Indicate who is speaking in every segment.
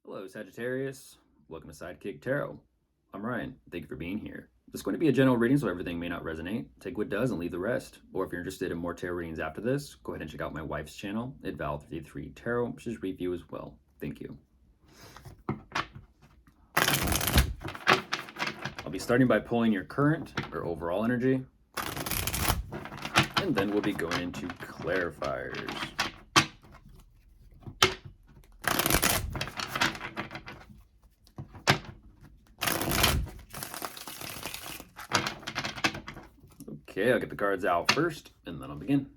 Speaker 1: Hello, Sagittarius. Welcome to Sidekick Tarot. I'm Ryan. Thank you for being here. This is going to be a general reading, so everything may not resonate. Take what does and leave the rest. Or if you're interested in more tarot readings after this, go ahead and check out my wife's channel at Val33 Tarot. She's review as well. Thank you. I'll be starting by pulling your current or overall energy, and then we'll be going into clarifiers. Okay, I'll get the cards out first, and then I'll begin.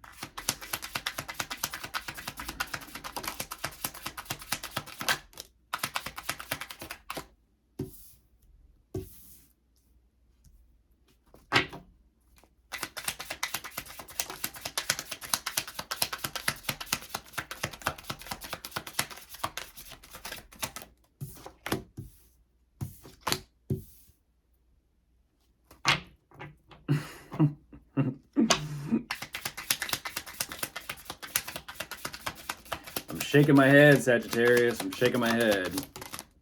Speaker 1: I'm shaking my head, Sagittarius. I'm shaking my head.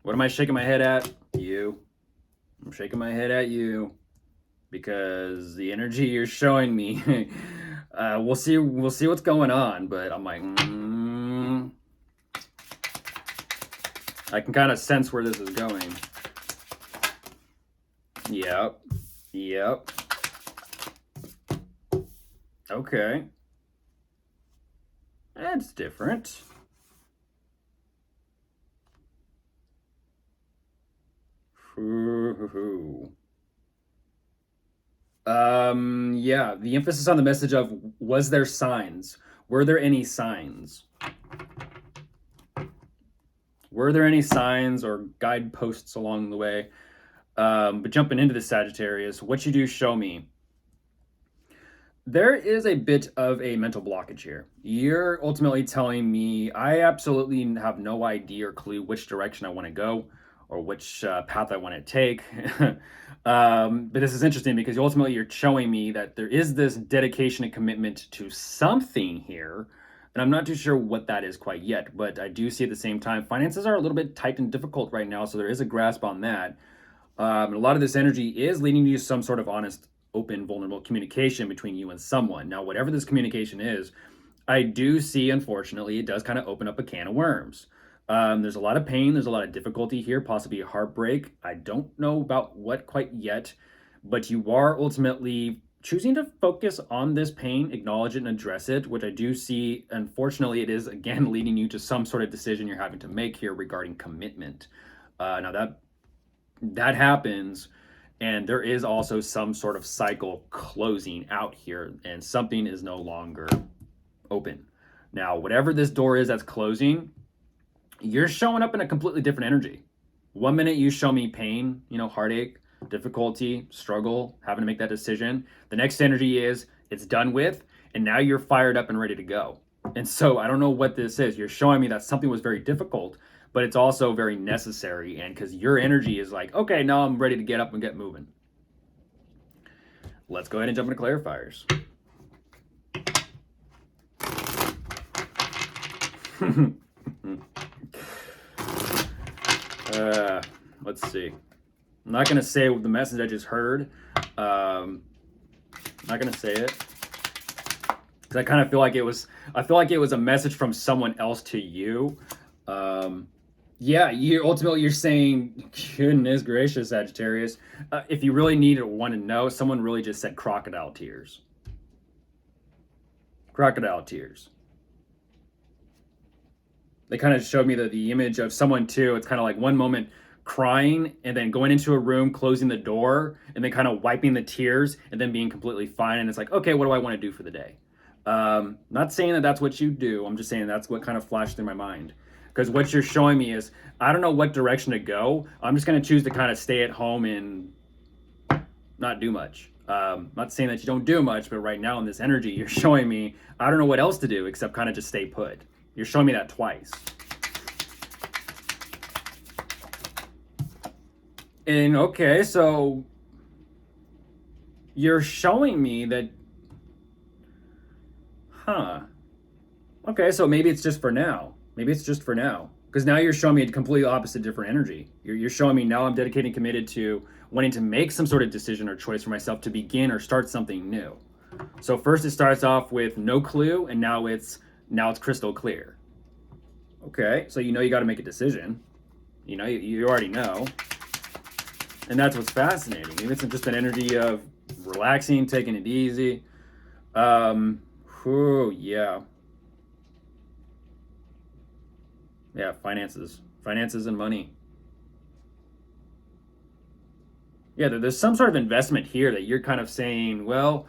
Speaker 1: What am I shaking my head at? You. I'm shaking my head at you because the energy you're showing me. We'll see what's going on, but I'm like, I can kind of sense where this is going. Yep. Okay. That's different. Yeah, the emphasis on the message of, was there signs? Were there any signs? Were there any signs or guideposts along the way? But jumping into the Sagittarius, what you do show me. There is a bit of a mental blockage here. You're ultimately telling me I absolutely have no idea or clue which direction I want to go or which path I want to take. But this is interesting because ultimately you're showing me that there is this dedication and commitment to something here. And I'm not too sure what that is quite yet, but I do see at the same time, finances are a little bit tight and difficult right now. So there is a grasp on that. A lot of this energy is leading you to some sort of honest, open, vulnerable communication between you and someone. Now, whatever this communication is, I do see, unfortunately, it does kind of open up a can of worms. There's a lot of pain. There's a lot of difficulty here, possibly a heartbreak. I don't know about what quite yet, but you are ultimately choosing to focus on this pain, acknowledge it, and address it, which I do see. Unfortunately, it is, again, leading you to some sort of decision you're having to make here regarding commitment. Now, that happens, and there is also some sort of cycle closing out here, and something is no longer open. Now, whatever this door is that's closing, you're showing up in a completely different energy. 1 minute you show me pain, heartache, difficulty, struggle, having to make that decision. The next energy is it's done with, and now you're fired up and ready to go. And so I don't know what this is. You're showing me that something was very difficult, but it's also very necessary. And because your energy is like, okay, now I'm ready to get up and get moving. Let's go ahead and jump into clarifiers. Let's see. I'm not going to say the message I just heard. I'm not going to say it. Because I kind of feel like it was a message from someone else to you. Yeah, you're saying, goodness gracious, Sagittarius. If you really need or want to know, someone really just said crocodile tears. Crocodile tears. They kind of showed me the image of someone too. It's kind of like one moment crying and then going into a room, closing the door, and then kind of wiping the tears and then being completely fine. And it's like, okay, what do I want to do for the day? Not saying that that's what you do. I'm just saying that's what kind of flashed through my mind. Because what you're showing me is, I don't know what direction to go. I'm just going to choose to kind of stay at home and not do much. Not saying that you don't do much, but right now in this energy, you're showing me, I don't know what else to do except kind of just stay put. You're showing me that twice. And okay, so you're showing me that, okay, so maybe it's just for now. Maybe it's just for now. Because now you're showing me a completely opposite, different energy. You're showing me now I'm dedicated and committed to wanting to make some sort of decision or choice for myself to begin or start something new. So first it starts off with no clue, and now it's crystal clear. Okay, so you know you got to make a decision. You know, you already know. And that's what's fascinating. Maybe it's just an energy of relaxing, taking it easy. Yeah. Yeah, finances and money. Yeah, there's some sort of investment here that you're kind of saying, well,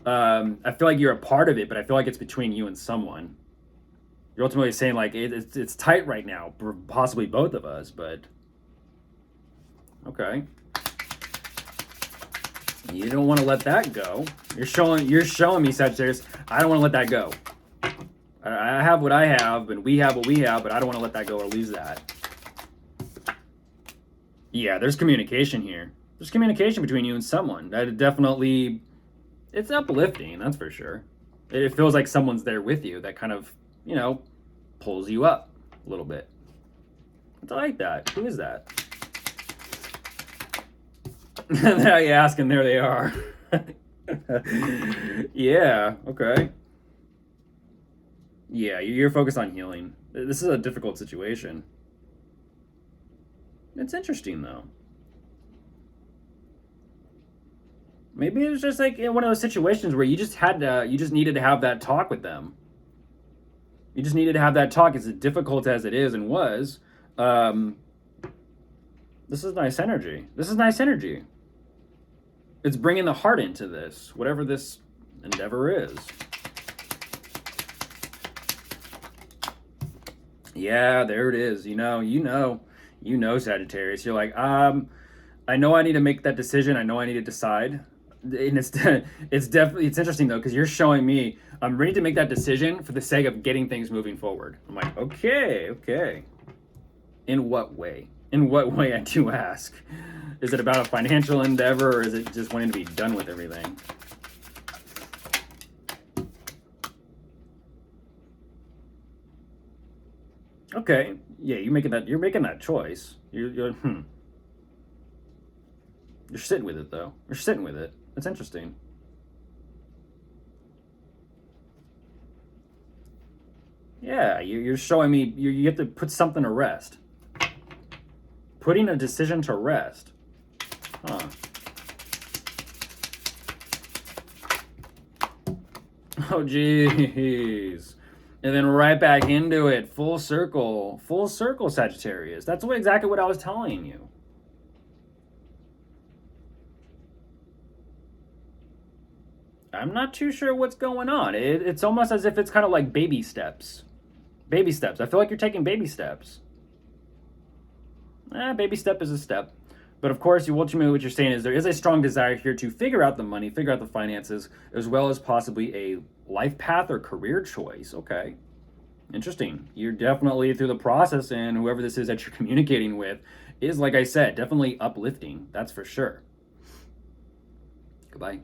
Speaker 1: I feel like you're a part of it, but I feel like it's between you and someone. You're ultimately saying like it's tight right now, possibly both of us, but okay. You don't want to let that go. You're showing me, Sagittarius. I don't want to let that go. I have what I have, and we have what we have, but I don't want to let that go or lose that. Yeah, there's communication here. There's communication between you and someone. That definitely, it's uplifting, that's for sure. It feels like someone's there with you that kind of, pulls you up a little bit. I like that. Who is that? Now you ask, and there they are. Yeah, okay. Yeah, you're focused on healing. This is a difficult situation. It's interesting, though. Maybe it was just like one of those situations where you just needed to have that talk with them. You just needed to have that talk, as difficult as it is and was. Um, this is nice energy. This is nice energy. It's bringing the heart into this, whatever this endeavor is. Yeah, there it is. Sagittarius. You're like, I know I need to make that decision. I know I need to decide. And it's interesting though, because you're showing me I'm ready to make that decision for the sake of getting things moving forward. I'm like, okay. In what way? In what way, I do ask? Is it about a financial endeavor, or is it just wanting to be done with everything? Okay, yeah, you're making that choice. You're sitting with it though. You're sitting with it. That's interesting. Yeah, you're showing me you have to put something to rest. Putting a decision to rest. Huh. Oh, jeez. And then right back into it, full circle, Sagittarius. That's exactly what I was telling you. I'm not too sure what's going on. It's almost as if it's kind of like baby steps. Baby steps. I feel like you're taking baby steps. Baby step is a step. But of course, ultimately what you're saying is there is a strong desire here to figure out the money, figure out the finances, as well as possibly a life path or career choice. Okay. Interesting. You're definitely through the process, and whoever this is that you're communicating with is, like I said, definitely uplifting. That's for sure. Goodbye.